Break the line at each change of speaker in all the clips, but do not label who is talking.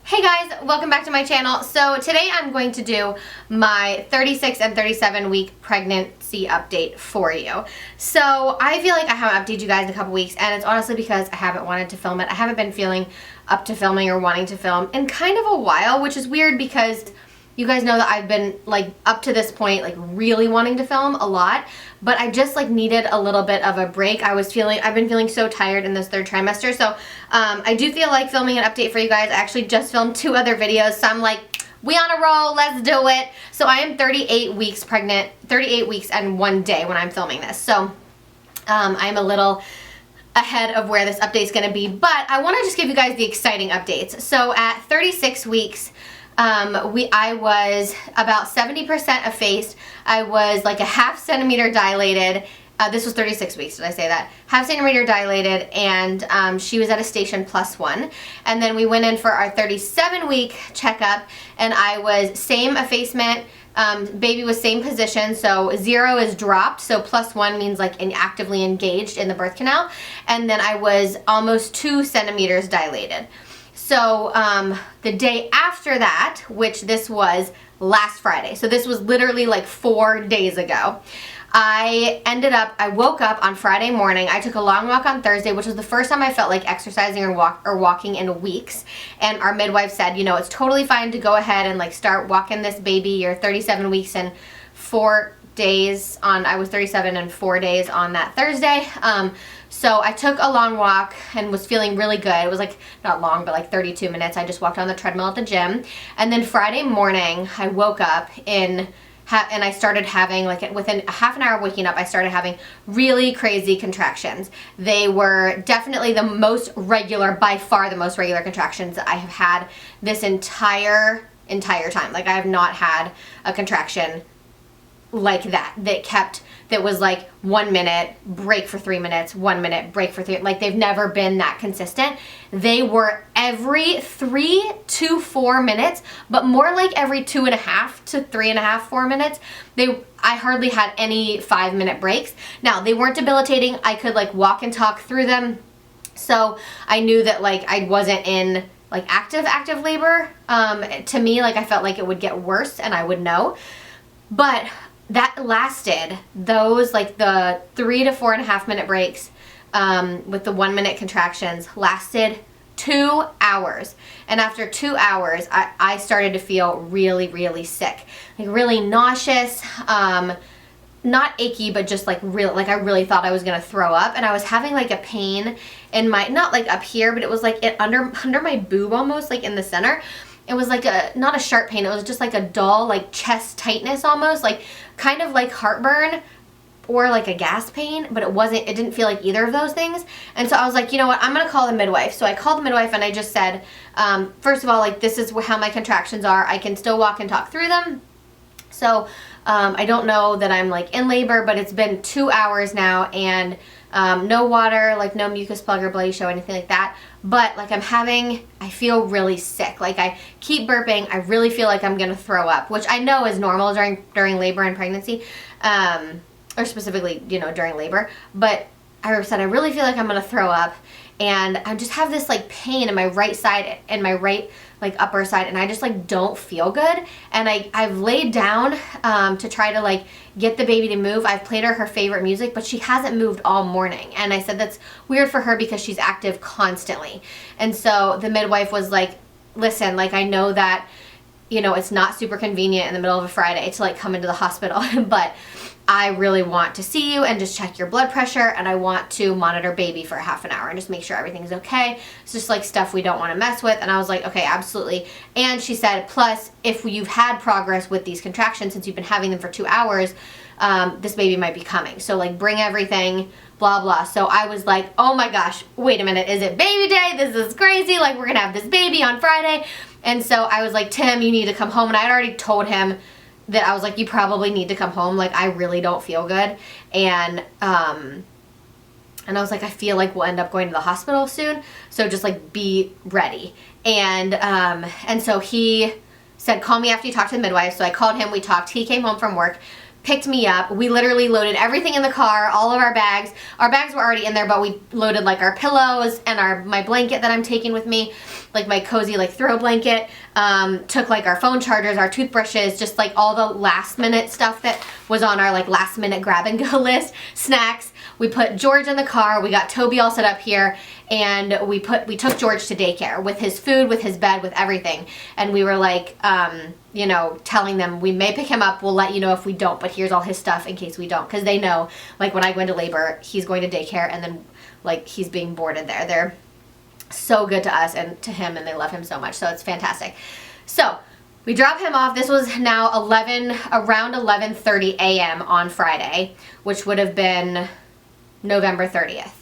Hey guys, welcome back to my channel. So today I'm going to do my 36 and 37 week pregnancy update for you. So I feel like I haven't updated you guys in a couple weeks, and it's honestly because I haven't wanted to film it. I haven't been feeling up to filming or wanting to film in kind of a while, which is weird because you guys know that I've been like up to this point like really wanting to film a lot, but I just like needed a little bit of a break. I've been feeling so tired in this third trimester, so I do feel like filming an update for you guys. I actually just filmed 2 other videos, so I'm like, we on a roll, let's do it. So I am 38 weeks pregnant, 38 weeks and 1 day when I'm filming this. So I'm a little ahead of where this update's gonna be, but I wanna just give you guys the exciting updates. So at 36 weeks, I was about 70% effaced. I was like a ½ centimeter dilated. This was 36 weeks, did I say that? ½ centimeter dilated, and she was at a station +1. And then we went in for our 37-week checkup, and I was same effacement. Baby was same position, so 0 is dropped, so +1 means like actively engaged in the birth canal. And then I was almost 2 centimeters dilated. So the day after that, which this was last Friday, so this was literally like 4 days ago, I woke up on Friday morning. I took a long walk on Thursday, which was the first time I felt like exercising or walking in weeks. And our midwife said, you know, it's totally fine to go ahead and like start walking this baby. You're 37 weeks and 4 days on, I was 37 and 4 days on that Thursday. So I took a long walk and was feeling really good. It was like, not long, but like 32 minutes. I just walked on the treadmill at the gym. And then Friday morning, I woke up and I started having, like within a half an hour of waking up, I started having really crazy contractions. They were definitely the most regular, by far the most regular contractions that I have had this entire time. Like I have not had a contraction like that was like 1 minute, break for 3 minutes, 1 minute, break for 3, like they've never been that consistent. They were every 3 to 4 minutes, but more like every 2.5 to 3.5, 4 minutes. I hardly had any 5-minute breaks. Now, they weren't debilitating. I could like walk and talk through them. So I knew that like I wasn't in like active labor. To me, like I felt like it would get worse and I would know. But that lasted, those like the 3 to 4.5 minute breaks with the 1 minute contractions lasted 2 hours. And after 2 hours, I started to feel really, really sick. Like really nauseous, not achy, but just like real, like I really thought I was gonna throw up. And I was having like a pain in my, not like up here, but it was like under my boob almost, like in the center. It was like not a sharp pain, it was just like a dull, like chest tightness almost, like kind of like heartburn or like a gas pain, but it didn't feel like either of those things. And so I was like, you know what, I'm gonna call the midwife. So I called the midwife and I just said, first of all, like this is how my contractions are. I can still walk and talk through them. So I don't know that I'm like in labor, but it's been 2 hours now, and no water, like no mucus plug or bloody show, anything like that. But like I feel really sick. Like I keep burping. I really feel like I'm gonna throw up, which I know is normal during labor and pregnancy, or specifically, you know, during labor. But I said I really feel like I'm gonna throw up, and I just have this like pain in my right side and my right like upper side, and I just like don't feel good. And I've laid down to try to like get the baby to move. I've played her favorite music, but she hasn't moved all morning. And I said that's weird for her because she's active constantly. And so the midwife was like, listen, like I know that, you know, it's not super convenient in the middle of a Friday to like come into the hospital, but I really want to see you and just check your blood pressure, and I want to monitor baby for half an hour and just make sure everything's okay. It's just like stuff we don't want to mess with. And I was like, okay, absolutely. And she said, plus if you've had progress with these contractions since you've been having them for 2 hours, this baby might be coming. So like bring everything, blah, blah. So I was like, oh my gosh, wait a minute. Is it baby day? This is crazy. Like we're going to have this baby on Friday. And so I was like, Tim, you need to come home. And I had already told him that I was like, you probably need to come home. Like I really don't feel good. And I was like, I feel like we'll end up going to the hospital soon. So just like be ready. And so he said, call me after you talk to the midwife. So I called him, we talked. He came home from work, picked me up. We literally loaded everything in the car, all of our bags. Our bags were already in there, but we loaded like our pillows and my blanket that I'm taking with me, like my cozy like throw blanket. Took like our phone chargers, our toothbrushes, just like all the last minute stuff that was on our like last minute grab and go list. Snacks. We put George in the car. We got Toby all set up here, and we took George to daycare with his food, with his bed, with everything. And we were like, you know, telling them we may pick him up. We'll let you know if we don't, but here's all his stuff in case we don't, because they know like when I go into labor, he's going to daycare, and then like he's being boarded there. They're so good to us and to him, and they love him so much. So it's fantastic. So we drop him off. This was now around 11:30 a.m. on Friday, which would have been November 30th.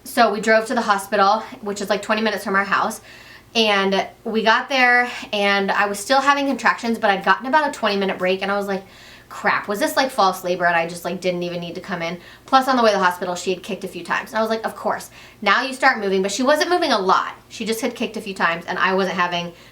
So we drove to the hospital, which is like 20 minutes from our house, and we got there, and I was still having contractions, but I'd gotten about a 20-minute break, and I was like, crap, was this like false labor and I just like didn't even need to come in? Plus on the way to the hospital, she had kicked a few times. And I was like, of course. Now you start moving, but she wasn't moving a lot. She just had kicked a few times, and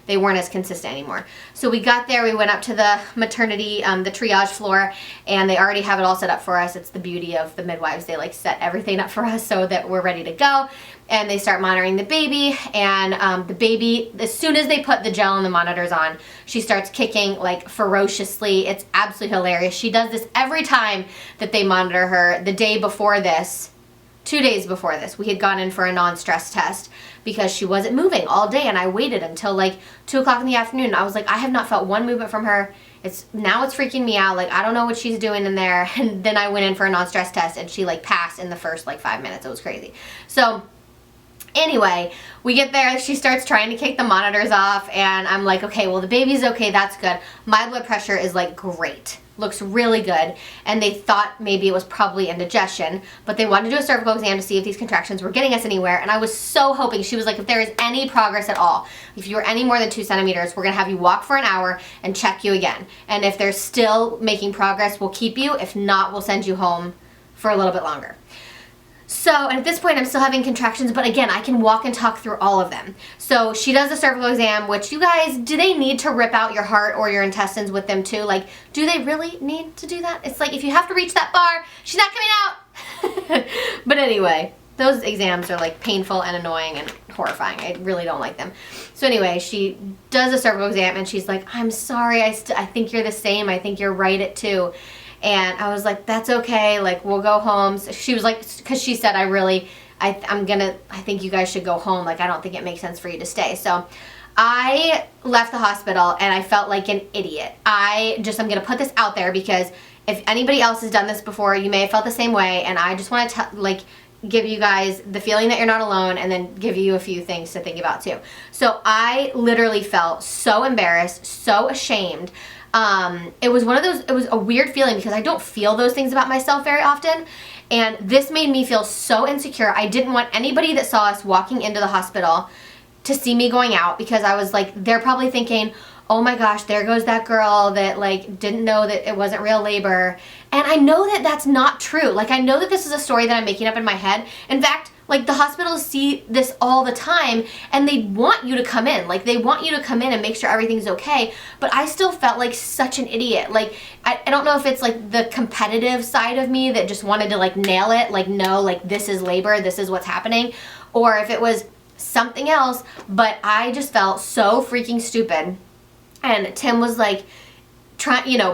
they weren't as consistent anymore. So we got there, we went up to the maternity, the triage floor, and they already have it all set up for us. It's the beauty of the midwives. They like set everything up for us so that we're ready to go. And they start monitoring the baby, and the baby, as soon as they put the gel and the monitors on, she starts kicking like ferociously. It's absolutely hilarious. She does this every time that they monitor her. The day before this, 2 days before this, we had gone in for a non-stress test because she wasn't moving all day, and I waited until like 2 o'clock in the afternoon. I was like, I have not felt one movement from her. Now it's freaking me out. Like, I don't know what she's doing in there. And then I went in for a non-stress test, and she like passed in the first like 5 minutes. It was crazy. So anyway, we get there, she starts trying to kick the monitors off, and I'm like, okay, well the baby's okay, that's good. My blood pressure is like great, looks really good, and they thought maybe it was probably indigestion, but they wanted to do a cervical exam to see if these contractions were getting us anywhere, and I was so hoping. She was like, if there is any progress at all, if you're any more than 2 centimeters, we're gonna have you walk for an hour and check you again, and if they're still making progress, we'll keep you. If not, we'll send you home for a little bit longer. So, and at this point I'm still having contractions, but again, I can walk and talk through all of them. So she does a cervical exam, which you guys, do they need to rip out your heart or your intestines with them too? Like, do they really need to do that? It's like, if you have to reach that bar, she's not coming out. But anyway, those exams are like painful and annoying and horrifying. I really don't like them. So anyway, she does a cervical exam, and she's like, I'm sorry, I think you're the same. I think you're right at 2. And I was like, that's okay, like, we'll go home. So she was like, because she said, I think you guys should go home. Like, I don't think it makes sense for you to stay. So I left the hospital, and I felt like an idiot. I'm going to put this out there, because if anybody else has done this before, you may have felt the same way, and I just want to like give you guys the feeling that you're not alone, and then give you a few things to think about too. So I literally felt so embarrassed, so ashamed. It was a weird feeling, because I don't feel those things about myself very often, and this made me feel so insecure. I didn't want anybody that saw us walking into the hospital to see me going out, because I was like, they're probably thinking, oh my gosh, there goes that girl that like didn't know that it wasn't real labor. And I know that that's not true. Like, I know that this is a story that I'm making up in my head. In fact, like, the hospitals see this all the time, and they want you to come in. Like, they want you to come in and make sure everything's okay. But I still felt like such an idiot. Like, I don't know if it's like the competitive side of me that just wanted to like nail it. Like, no, like, this is labor, this is what's happening. Or if it was something else, but I just felt so freaking stupid. And Tim was like,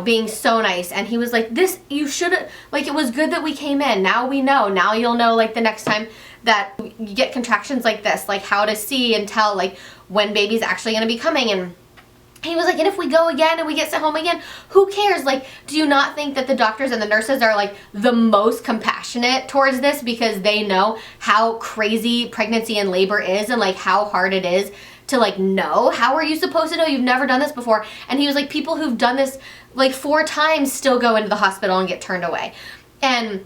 being so nice, and he was like, this, you should have, like, it was good that we came in. Now we know. Now you'll know, like, the next time that you get contractions like this, like, how to see and tell, like, when baby's actually going to be coming. And he was like, and if we go again and we get sent home again, who cares? Like, do you not think that the doctors and the nurses are like the most compassionate towards this, because they know how crazy pregnancy and labor is, and like how hard it is to like know? How are you supposed to know? You've never done this before. And he was like, people who've done this like 4 times still go into the hospital and get turned away. And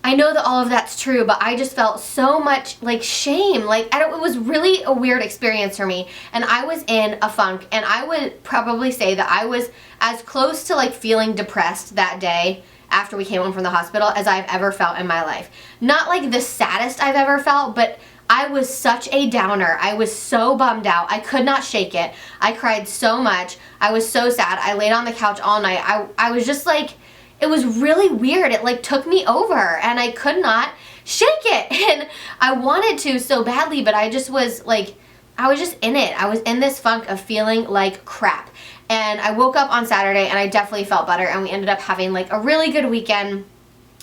I know that all of that's true, but I just felt so much like shame. Like, it was really a weird experience for me, and I was in a funk, and I would probably say that I was as close to like feeling depressed that day after we came home from the hospital as I've ever felt in my life. Not like the saddest I've ever felt, but I was such a downer. I was so bummed out. I could not shake it. I cried so much. I was so sad. I laid on the couch all night. I was just like, it was really weird. It like took me over and I could not shake it. And I wanted to so badly, but I just was like, I was just in it. I was in this funk of feeling like crap. And I woke up on Saturday and I definitely felt better, and we ended up having like a really good weekend.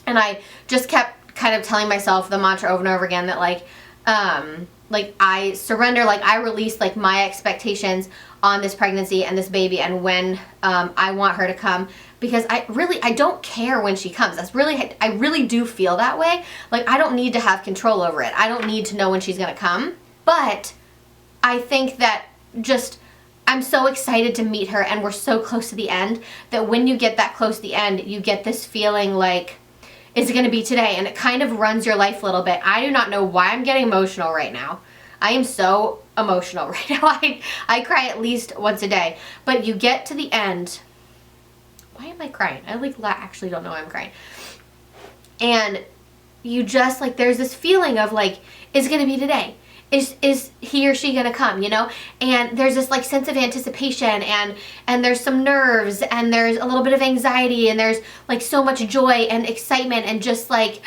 And I just kept kind of telling myself the mantra over and over again that like I surrender, like I release like my expectations on this pregnancy and this baby and when I want her to come, because I don't care when she comes. I really do feel that way. Like I don't need to have control over it. I don't need to know when she's gonna come. But I think that just I'm so excited to meet her, and we're so close to the end that when you get that close to the end, you get this feeling like, is it going to be today? And it kind of runs your life a little bit. I do not know why I'm getting emotional right now. I am so emotional right now. I cry at least once a day. But you get to the end. Why am I crying? I like actually don't know why I'm crying. And you just like, there's this feeling of like, is it going to be today? Is he or she gonna come, you know? And there's this like sense of anticipation, and there's some nerves, and there's a little bit of anxiety, and there's like so much joy and excitement, and just like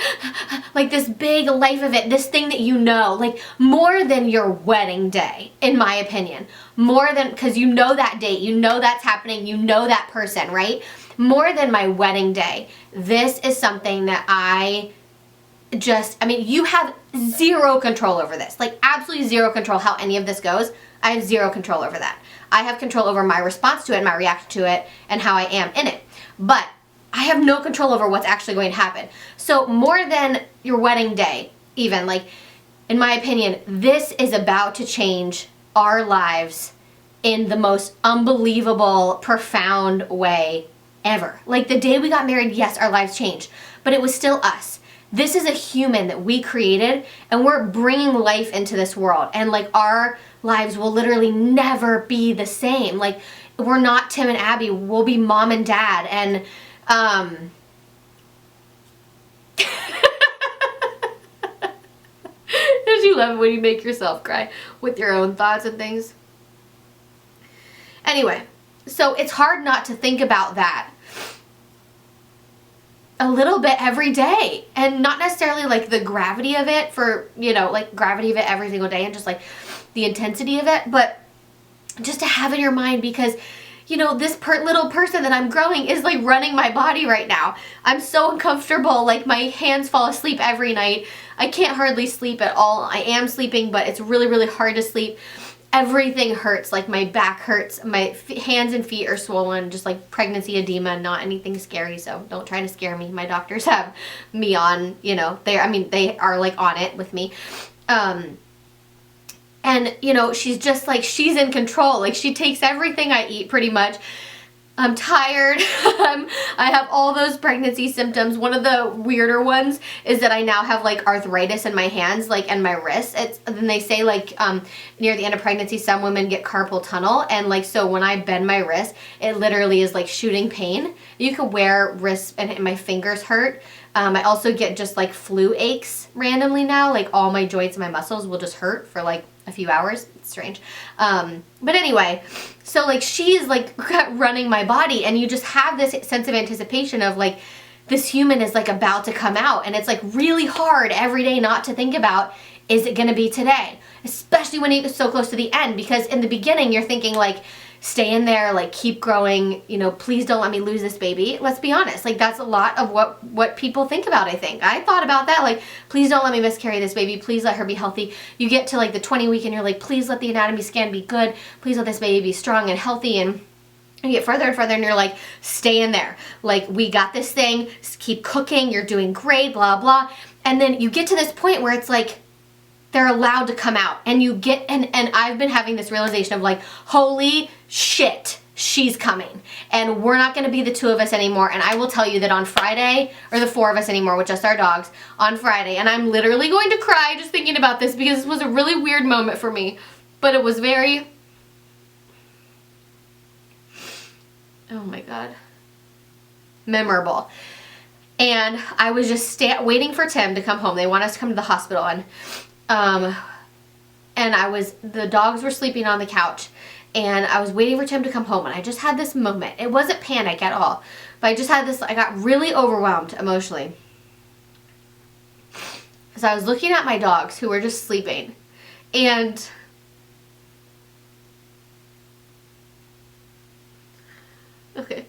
this big life of it, this thing that you know, like more than your wedding day, in my opinion. More than, because you know that date, you know that's happening, you know that person, right? More than my wedding day. This is something that I mean, you have zero control over this. Like, absolutely zero control how any of this goes. I have zero control over that. I have control over my response to it, my reaction to it, and how I am in it. But I have no control over what's actually going to happen. So more than your wedding day, even, like, in my opinion, this is about to change our lives in the most unbelievable, profound way ever. Like, the day we got married, yes, our lives changed, but it was still us. This is a human that we created, and we're bringing life into this world, and like our lives will literally never be the same. Like, we're not Tim and Abby, we'll be mom and dad, and don't you love it when you make yourself cry with your own thoughts and things? Anyway, so it's hard not to think about that a little bit every day, and not necessarily like the gravity of it for, you know, like gravity of it every single day and just like the intensity of it, but just to have in your mind, because you know, this little person that I'm growing is like running my body right now. I'm so uncomfortable, like my hands fall asleep every night. I can't hardly sleep at all. I am sleeping, but it's really, really hard to sleep. Everything hurts, like my back hurts, my hands and feet are swollen, just like pregnancy edema, not anything scary, so don't try to scare me. My doctors have me on, you know, they are like on it with me. And you know, she's just like, she's in control. Like, she takes everything I eat pretty much. I'm tired. I have all those pregnancy symptoms. One of the weirder ones is that I now have like arthritis in my hands, like, and my wrists. Then they say like near the end of pregnancy, some women get carpal tunnel, and like, so when I bend my wrist, it literally is like shooting pain. You could wear wrists and my fingers hurt. I also get just like flu aches randomly now. Like, all my joints and my muscles will just hurt for like a few hours. It's strange. But anyway, so like, she's like running my body, and you just have this sense of anticipation of like, this human is like about to come out, and it's like really hard every day not to think about, is it gonna be today? Especially when it's so close to the end, because in the beginning you're thinking like, stay in there, like keep growing, you know, please don't let me lose this baby. Let's be honest, like that's a lot of what people think about, I think. I thought about that, like, please don't let me miscarry this baby, please let her be healthy. You get to like the 20 week and you're like, please let the anatomy scan be good, please let this baby be strong and healthy, and you get further and further and you're like, stay in there. Like, we got this thing, keep cooking, you're doing great, blah, blah. And then you get to this point where it's like, they're allowed to come out, and you get, and I've been having this realization of like, holy shit, she's coming, and we're not going to be the two of us anymore. And I will tell you that on Friday, or the four of us anymore with just our dogs, on Friday, and I'm literally going to cry just thinking about this, because this was a really weird moment for me, but it was very, oh my God, memorable. And I was just waiting for Tim to come home. They want us to come to the hospital, and and the dogs were sleeping on the couch, and I was waiting for Tim to come home, and I just had this moment. It wasn't panic at all, but I just had this, I got really overwhelmed emotionally. So I was looking at my dogs who were just sleeping, and okay,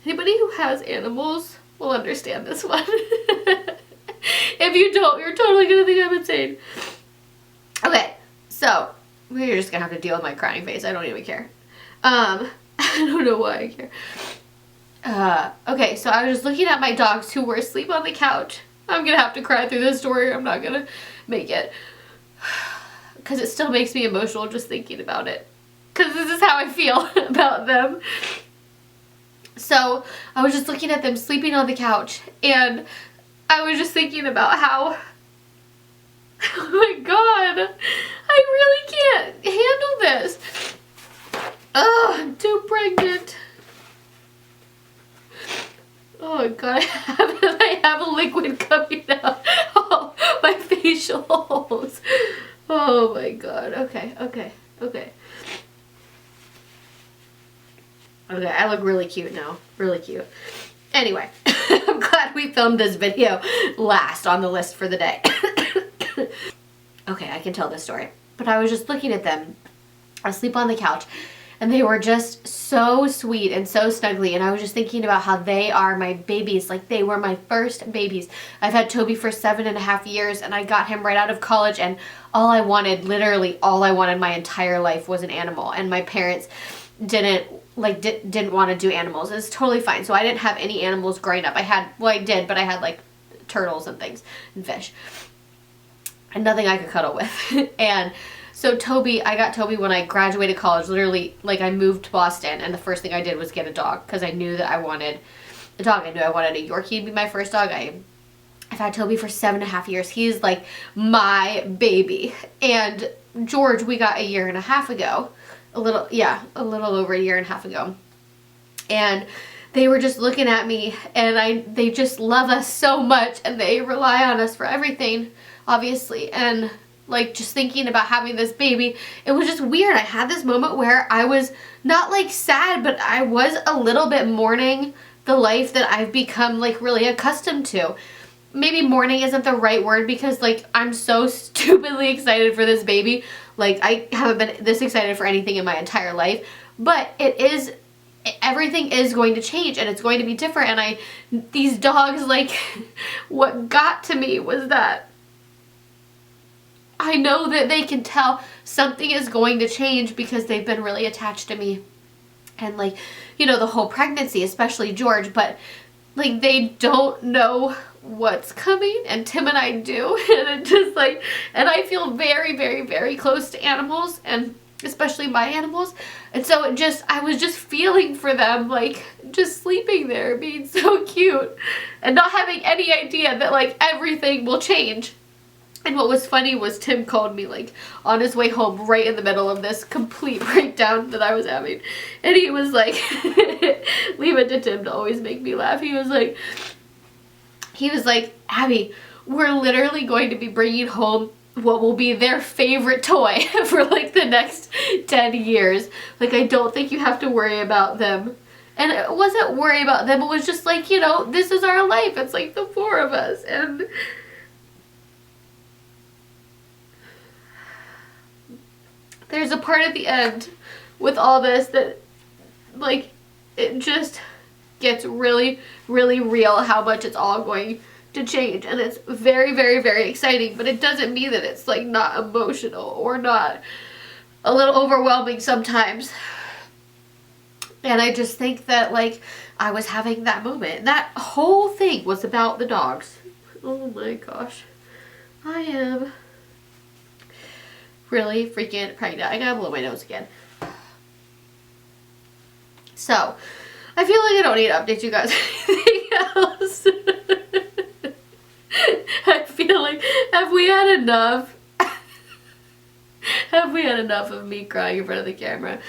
anybody who has animals will understand this one. If you don't, you're totally gonna think I'm insane. Okay, so we're just gonna have to deal with my crying face. I don't even care. I don't know why I care. Okay, so I was just looking at my dogs who were asleep on the couch. I'm gonna have to cry through this story. I'm not gonna make it, because it still makes me emotional just thinking about it, because this is how I feel about them. So I was just looking at them sleeping on the couch, and I was just thinking about how, oh my god, I really can't handle this. Oh, I'm too pregnant. Oh my god, I have a liquid coming out. Oh, my facial holes. Oh my god. Okay. Okay, I look really cute now. Really cute. Anyway, I'm glad we filmed this video last on the list for the day. Okay, I can tell this story. But I was just looking at them asleep on the couch, and they were just so sweet and so snuggly, and I was just thinking about how they are my babies, like they were my first babies. I've had Toby for 7.5 years, and I got him right out of college, and all I wanted, literally all I wanted my entire life was an animal, and my parents didn't want to do animals. It's totally fine. So I didn't have any animals growing up. I did, but I had like turtles and things and fish, and nothing I could cuddle with. And so I got Toby when I graduated college. Literally, like, I moved to Boston, and the first thing I did was get a dog, because I knew that I wanted a dog. I knew I wanted a Yorkie to be my first dog. I've had Toby for 7.5 years. He's like my baby. And George, we got 1.5 years ago. A little over 1.5 years ago. And they were just looking at me, and they just love us so much, and they rely on us for everything, obviously. And like, just thinking about having this baby, it was just weird. I had this moment where I was not like sad, but I was a little bit mourning the life that I've become like really accustomed to. Maybe mourning isn't the right word, because like I'm so stupidly excited for this baby. Like, I haven't been this excited for anything in my entire life, but everything is going to change, and it's going to be different. And these dogs, like, what got to me was that I know that they can tell something is going to change, because they've been really attached to me. And like, you know, the whole pregnancy, especially George, but like, they don't know what's coming, and Tim and I do. And it just like, and I feel very, very, very close to animals, and especially my animals. And so I was just feeling for them, like, just sleeping there, being so cute, and not having any idea that like everything will change. And what was funny was Tim called me like on his way home, right in the middle of this complete breakdown that I was having. And he was like, leave it to Tim to always make me laugh. He was like, Abby, we're literally going to be bringing home what will be their favorite toy for like the next 10 years. Like, I don't think you have to worry about them. And it wasn't worry about them. It was just like, you know, this is our life. It's like the 4 of us. And there's a part at the end with all this that, like, it just gets really, really real how much it's all going to change. And it's very, very, very exciting, but it doesn't mean that it's, like, not emotional or not a little overwhelming sometimes. And I just think that, like, I was having that moment. That whole thing was about the dogs. Oh my gosh. I am really freaking pregnant. I gotta blow my nose again. So, I feel like I don't need to update you guys anything else. I feel like, have we had enough? Have we had enough of me crying in front of the camera?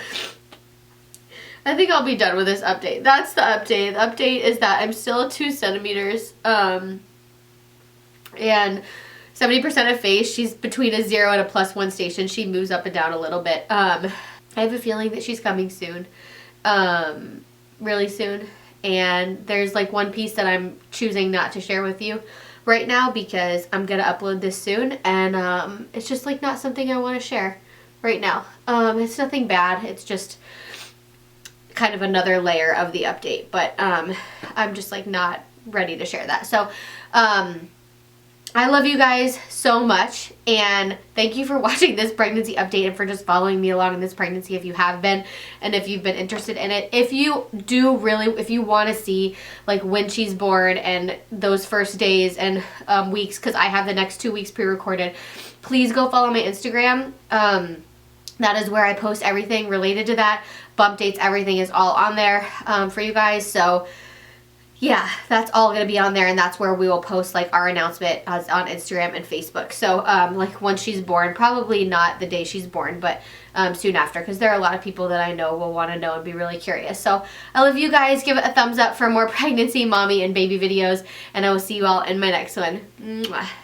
I think I'll be done with this update. That's the update. The update is that I'm still 2 centimeters. And 70% of face. She's between a 0 and a +1 station. She moves up and down a little bit. I have a feeling that she's coming soon, really soon. And there's like one piece that I'm choosing not to share with you right now because I'm gonna upload this soon, and it's just like not something I want to share right now. It's nothing bad. It's just kind of another layer of the update, but I'm just like not ready to share that. So I love you guys so much, and thank you for watching this pregnancy update and for just following me along in this pregnancy if you have been, and if you've been interested in it. If you want to see like when she's born and those first days and weeks, because I have the next 2 weeks pre-recorded, please go follow my Instagram. That is where I post everything related to that. Bump dates, everything is all on there for you guys. So yeah, that's all going to be on there, and that's where we will post like our announcement on Instagram and Facebook. So like once she's born, probably not the day she's born, but soon after, because there are a lot of people that I know will want to know and be really curious. So I love you guys. Give it a thumbs up for more pregnancy, mommy, and baby videos, and I will see you all in my next one. Mwah.